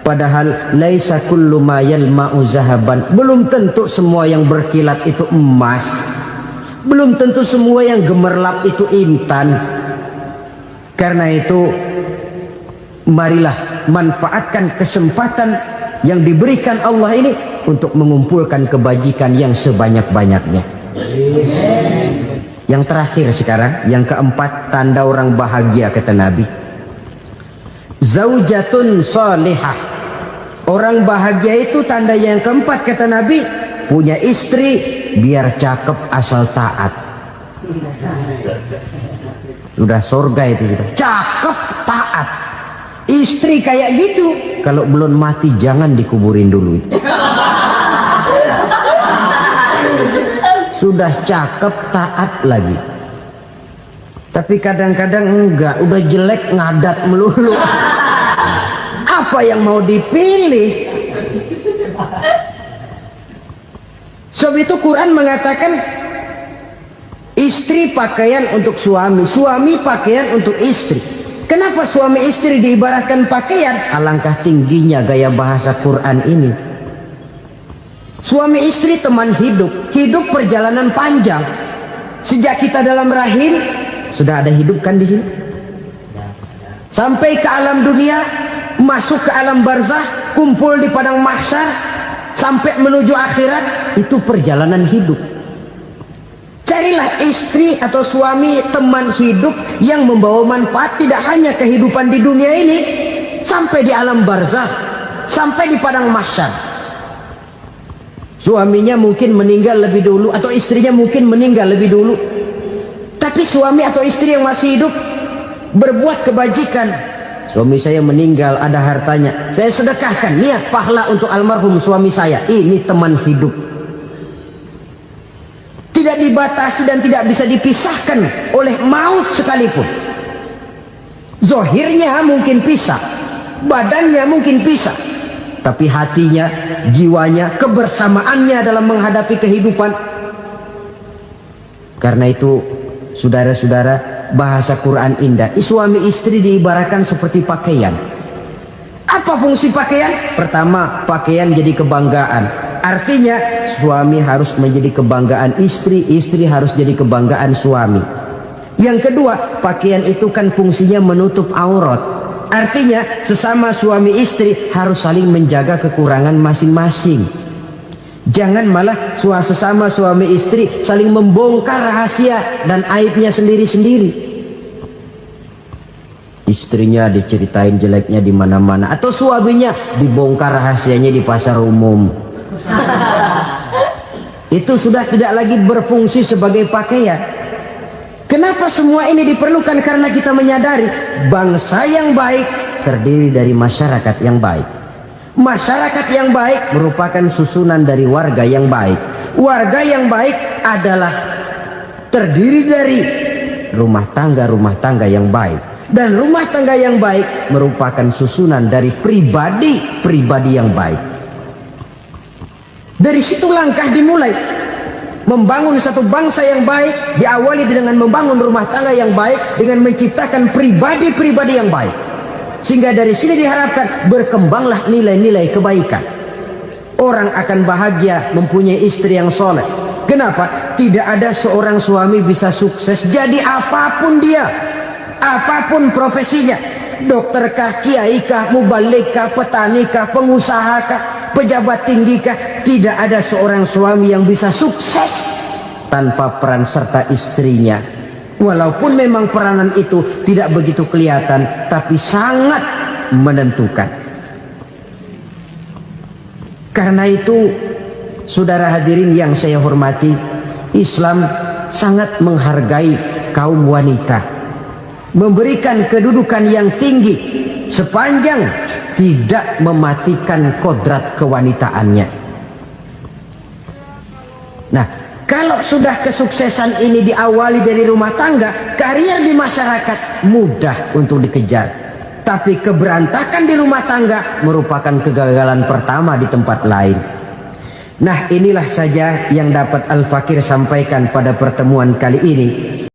padahal laisa kullu ma yalma'u zahaban. Belum tentu semua yang berkilat itu emas, belum tentu semua yang gemerlap itu intan. Karena itu marilah manfaatkan kesempatan yang diberikan Allah ini untuk mengumpulkan kebajikan yang sebanyak-banyaknya. Yang terakhir sekarang, yang keempat, tanda orang bahagia kata Nabi. Zaujatun salihah. Orang bahagia itu tanda yang keempat kata Nabi, punya istri biar cakep asal taat. Sudah surga itu gitu. Cakep taat. Istri kayak gitu, kalau belum mati jangan dikuburin dulu. Sudah cakep taat lagi, tapi kadang-kadang enggak, udah jelek ngadat melulu. Apa yang mau dipilih? Sebab itu Quran mengatakan istri pakaian untuk suami, suami pakaian untuk istri. Kenapa suami istri diibaratkan pakaian? Alangkah tingginya gaya bahasa Quran ini. Suami istri teman hidup, hidup perjalanan panjang. Sejak kita dalam rahim sudah ada hidup kan di sini. Sampai ke alam dunia, masuk ke alam barzah, kumpul di padang mahsyar, sampai menuju akhirat, itu perjalanan hidup. Carilah istri atau suami teman hidup yang membawa manfaat tidak hanya kehidupan di dunia ini, sampai di alam barzah, sampai di padang mahsyar. Suaminya mungkin meninggal lebih dulu, atau istrinya mungkin meninggal lebih dulu, tapi suami atau istri yang masih hidup berbuat kebajikan. Suami saya meninggal, ada hartanya, saya sedekahkan, niat pahala untuk almarhum suami saya. Ini teman hidup, tidak dibatasi dan tidak bisa dipisahkan oleh maut sekalipun. Zohirnya mungkin pisah, badannya mungkin pisah, tapi hatinya, jiwanya, kebersamaannya dalam menghadapi kehidupan. Karena itu saudara-saudara, bahasa Quran indah. Suami istri diibaratkan seperti pakaian. Apa fungsi pakaian? Pertama, pakaian jadi kebanggaan. Artinya suami harus menjadi kebanggaan istri, istri harus jadi kebanggaan suami. Yang kedua, pakaian itu kan fungsinya menutup aurat. Artinya sesama suami istri harus saling menjaga kekurangan masing-masing. Jangan malah sesama suami istri saling membongkar rahasia dan aibnya sendiri-sendiri. Istrinya diceritain jeleknya di mana-mana, atau suaminya dibongkar rahasianya di pasar umum. Itu sudah tidak lagi berfungsi sebagai pakaian. Kenapa semua ini diperlukan? Karena kita menyadari bangsa yang baik terdiri dari masyarakat yang baik. Masyarakat yang baik merupakan susunan dari warga yang baik. Warga yang baik adalah terdiri dari rumah tangga yang baik. Dan rumah tangga yang baik merupakan susunan dari pribadi yang baik. Dari situ langkah dimulai. Membangun satu bangsa yang baik diawali dengan membangun rumah tangga yang baik, dengan menciptakan pribadi-pribadi yang baik. Sehingga dari sini diharapkan berkembanglah nilai-nilai kebaikan. Orang akan bahagia mempunyai istri yang soleh. Kenapa? Tidak ada seorang suami bisa sukses jadi apapun dia, apapun profesinya. Dokterkah, kiaikah, mubalikah, petanikah, pengusahakah, pejabat tinggikah, tidak ada seorang suami yang bisa sukses tanpa peran serta istrinya. Walaupun memang peranan itu tidak begitu kelihatan, tapi sangat menentukan. Karena itu, saudara hadirin yang saya hormati, Islam sangat menghargai kaum wanita, memberikan kedudukan yang tinggi sepanjang tidak mematikan kodrat kewanitaannya. Nah, kalau sudah kesuksesan ini diawali dari rumah tangga, karier di masyarakat mudah untuk dikejar. Tapi keberantakan di rumah tangga merupakan kegagalan pertama di tempat lain. Nah, inilah saja yang dapat Al-Fakir sampaikan pada pertemuan kali ini.